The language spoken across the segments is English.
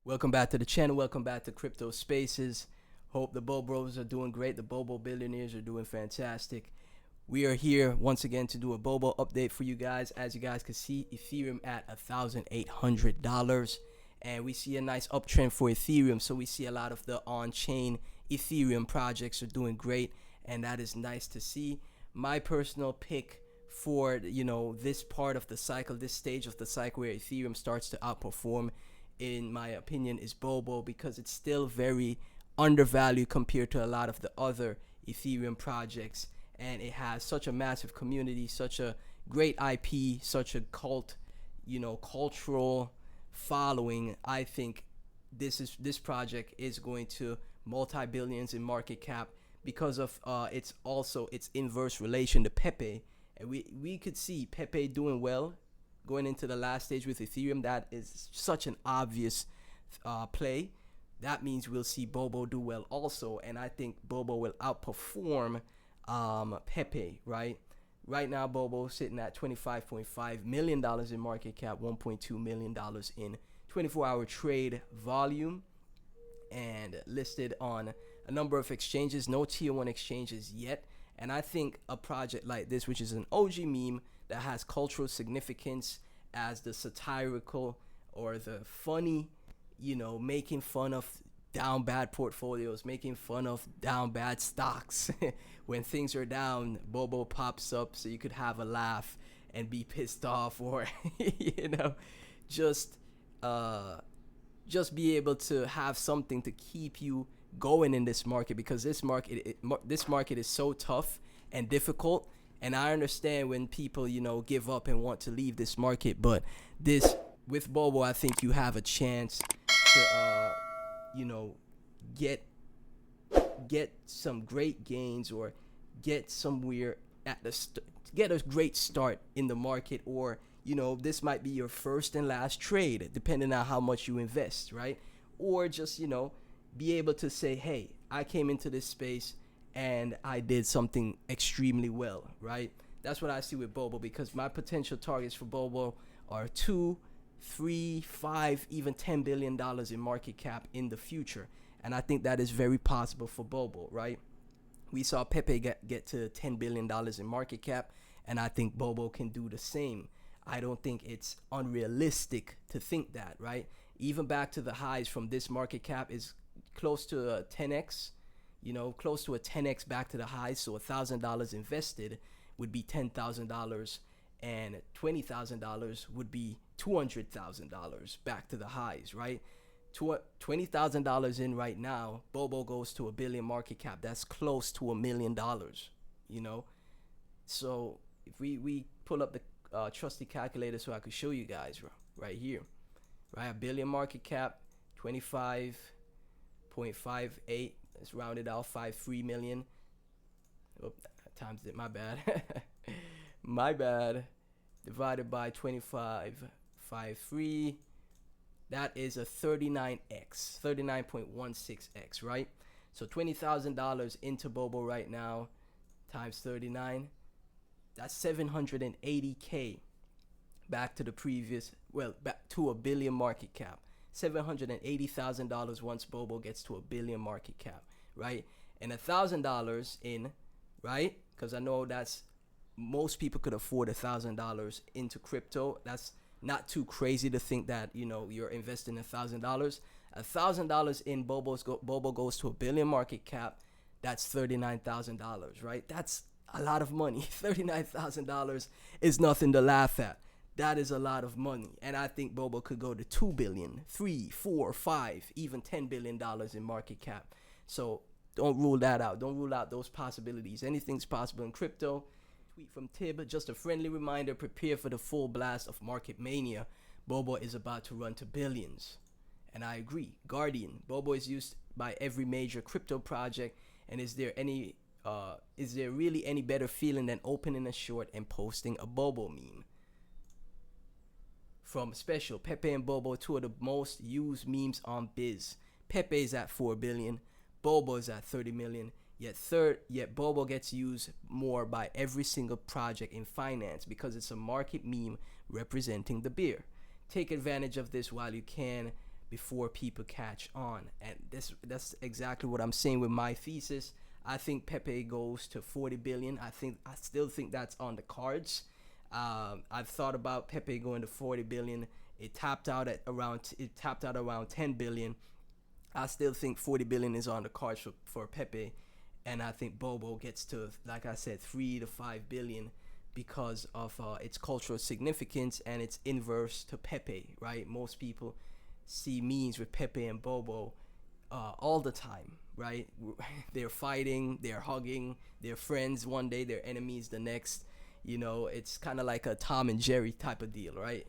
Welcome back to the channel. Welcome back to Crypto Spaces. Hope the Bobos are doing great. The Bobo billionaires are doing fantastic. We are here once again to do a Bobo update for you guys. As you guys can see, Ethereum at $1,800, and we see a nice uptrend for Ethereum. So we see a lot of the on-chain Ethereum projects are doing great, and that is nice to see. My personal pick for this part of the cycle, this stage of the cycle where Ethereum starts to outperform, in my opinion, is Bobo, because it's still very undervalued compared to a lot of the other Ethereum projects, and it has such a massive community, such a great IP, such a cultural following. I think this project is going to multi-billions in market cap because of its inverse relation to Pepe, and we could see Pepe doing well going into the last stage with Ethereum. That is such an obvious play. That means we'll see Bobo do well also, and I think Bobo will outperform Pepe. Right now, Bobo sitting at $25.5 million in market cap, $1.2 million in 24-hour trade volume, and listed on a number of exchanges, no tier 1 exchanges yet. And I think a project like this, which is an OG meme that has cultural significance as the satirical or the funny, making fun of down bad portfolios, making fun of down bad stocks. When things are down, Bobo pops up so you could have a laugh and be pissed off, or just be able to have something to keep you going in this market, because this market is so tough and difficult. And I understand when people give up and want to leave this market, but with Bobo, I think you have a chance to get some great gains, or get somewhere get a great start in the market, or this might be your first and last trade depending on how much you invest, right? Or just be able to say, hey, I came into this space and I did something extremely well, right? That's what I see with Bobo, because my potential targets for Bobo are 2, 3, 5, even $10 billion in market cap in the future. And I think that is very possible for Bobo, right? We saw Pepe get to $10 billion in market cap, and I think Bobo can do the same. I don't think it's unrealistic to think that, right? Even back to the highs from this market cap is close to a 10x, close to a 10x back to the highs. So $1,000 invested would be $10,000, and $20,000 would be $200,000 back to the highs, right? $20,000 in right now, Bobo goes to $1 billion market cap. That's close to $1 million, So if we pull up the trusty calculator so I could show you guys right here, right? $1 billion market cap, 25.58. Let's round it out, 53 million. Oh, times it. My bad. My bad. Divided by 25.53. That is a 39x, 39.16x, right? So $20,000 into Bobo right now, times 39. That's 780K back to the previous, back to $1 billion market cap. $780,000 once Bobo gets to $1 billion market cap, right? And $1,000 in, right? Because I know that's most people could afford $1,000 into crypto. That's not too crazy to think that you're investing $1,000. $1,000 in Bobo goes to $1 billion market cap. That's $39,000, right? That's a lot of money. $39,000 is nothing to laugh at. That is a lot of money, and I think Bobo could go to 2 billion, 3, 4, 5, even $10 billion in market cap. So don't rule that out. Don't rule out those possibilities. Anything's possible in crypto. Tweet from Tib, just a friendly reminder, prepare for the full blast of market mania. Bobo is about to run to billions. And I agree. Guardian, Bobo is used by every major crypto project, and is there really any better feeling than opening a short and posting a Bobo meme? From Special, Pepe and Bobo, two of the most used memes on Biz. Pepe is at 4 billion, Bobo is at 30 million, yet Bobo gets used more by every single project in finance because it's a market meme representing the bear. Take advantage of this while you can. before people catch on. And that's exactly what I'm saying with my thesis. I think Pepe goes to 40 billion. I still think that's on the cards. I've thought about Pepe going to 40 billion. It tapped out around 10 billion. I still think 40 billion is on the cards for Pepe, and I think Bobo gets to, like I said, 3 to 5 billion because of its cultural significance and its inverse to Pepe, right? Most people see memes with Pepe and Bobo all the time, right? They're fighting, they're hugging, they're friends one day, they're enemies the next. It's kind of like a Tom and Jerry type of deal, right?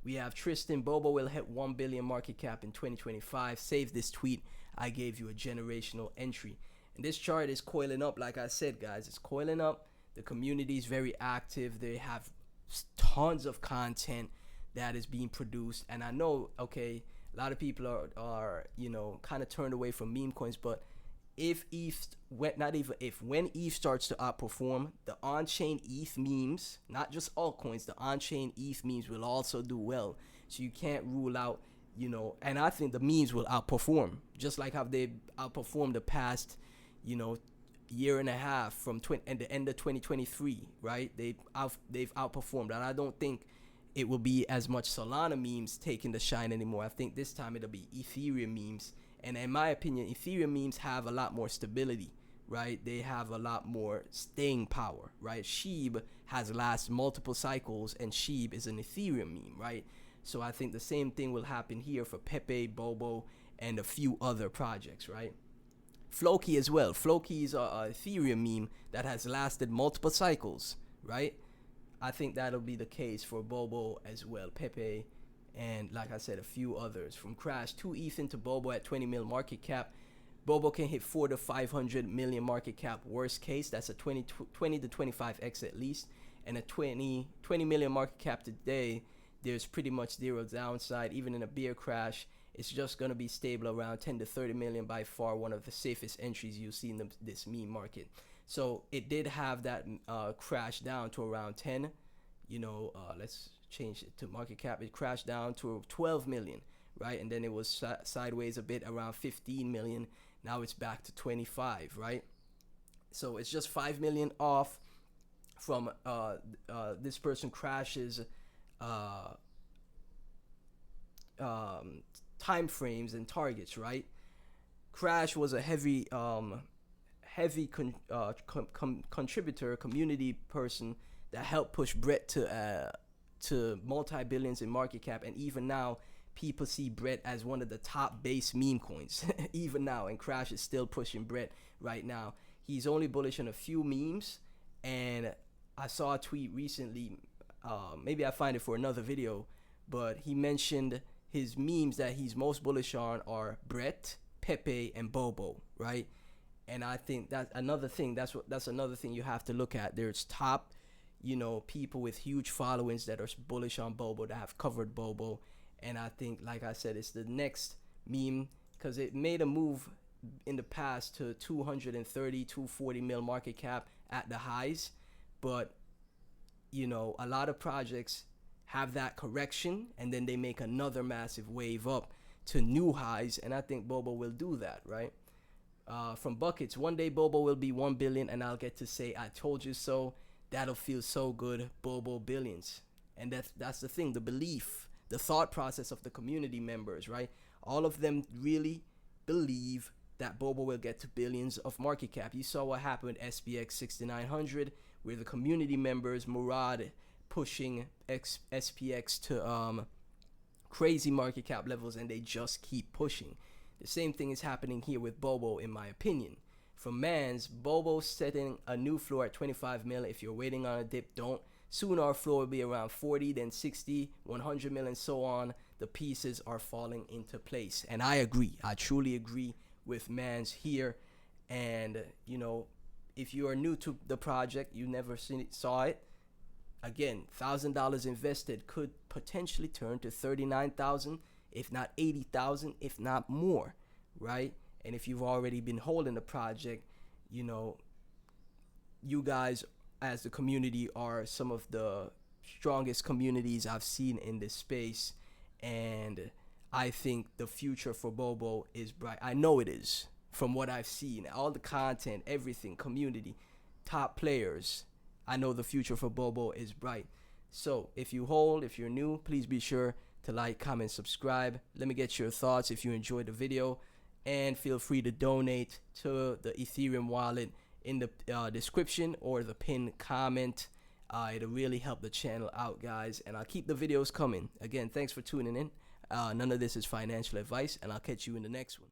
We have Tristan. Bobo will hit 1 billion market cap in 2025. Save this tweet. I gave you a generational entry. And this chart is coiling up. Like I said, guys, it's coiling up. The community is very active. They have tons of content that is being produced. And I know, okay, a lot of people are kind of turned away from meme coins, but when ETH starts to outperform, the on-chain ETH memes, not just altcoins, the on-chain ETH memes will also do well. So you can't rule out, and I think the memes will outperform, just like how they outperformed the past, year and a half from and the end of 2023, right? They've outperformed, and I don't think it will be as much Solana memes taking the shine anymore. I think this time it'll be Ethereum memes. And in my opinion, Ethereum memes have a lot more stability, right? They have a lot more staying power, right? Shiba has lasted multiple cycles, and Shiba is an Ethereum meme, right? So I think the same thing will happen here for Pepe, Bobo, and a few other projects, right? Floki as well. Floki is a Ethereum meme that has lasted multiple cycles, right? I think that'll be the case for Bobo as well, Pepe, and like I said, a few others. From Crash to ETH into Bobo at 20 mil market cap. Bobo can hit 4 to 500 million market cap. Worst case, that's a 20 to 25x at least. And a 20 million market cap today, there's pretty much zero downside. Even in a bear crash, it's just going to be stable around 10 to 30 million, by far one of the safest entries you'll see in this meme market. So it did have that crash down to around 10. Let's change it to market cap. It crashed down to 12 million, right? And then it was sideways a bit around 15 million. Now it's back to 25, right? So it's just 5 million off from this person Crash's time frames and targets, right? Crash was a heavy contributor, community person that helped push Brett to multi-billions in market cap, and even now people see Brett as one of the top base meme coins even now, and Crash is still pushing Brett right now. He's only bullish on a few memes, and I saw a tweet recently, maybe I find it for another video, but he mentioned his memes that he's most bullish on are Brett, Pepe, and Bobo, right? And I think that's another thing. That's another thing you have to look at. There's top, people with huge followings that are bullish on Bobo, that have covered Bobo. And I think, like I said, it's the next meme, because it made a move in the past to 230, 240 mil market cap at the highs. But, a lot of projects have that correction, and then they make another massive wave up to new highs. And I think Bobo will do that, right? From Buckets, one day Bobo will be 1 billion, and I'll get to say, I told you so. That'll feel so good. Bobo billions. And that's the thing, the belief, the thought process of the community members, right? All of them really believe that Bobo will get to billions of market cap. You saw what happened with SPX 6900, where the community members, Murad, pushing SPX to crazy market cap levels, and they just keep pushing. The same thing is happening here with Bobo, in my opinion. From Mans, Bobo setting a new floor at 25 mil. If you're waiting on a dip, don't. Soon our floor will be around 40, then 60, 100 mil, and so on. The pieces are falling into place. And I agree. I truly agree with Mans here. And, if you are new to the project, you never saw it, again, $1,000 invested could potentially turn to 39,000, if not 80,000, if not more, right? And if you've already been holding the project, you guys as the community are some of the strongest communities I've seen in this space. And I think the future for Bobo is bright. I know it is from what I've seen, all the content, everything, community, top players. I know the future for Bobo is bright. So if you hold, if you're new, please be sure to like, comment, subscribe. Let me get your thoughts if you enjoyed the video, and feel free to donate to the Ethereum wallet in the description or the pinned comment. It'll really help the channel out, guys, and I'll keep the videos coming. Again, thanks for tuning in. None of this is financial advice, and I'll catch you in the next one.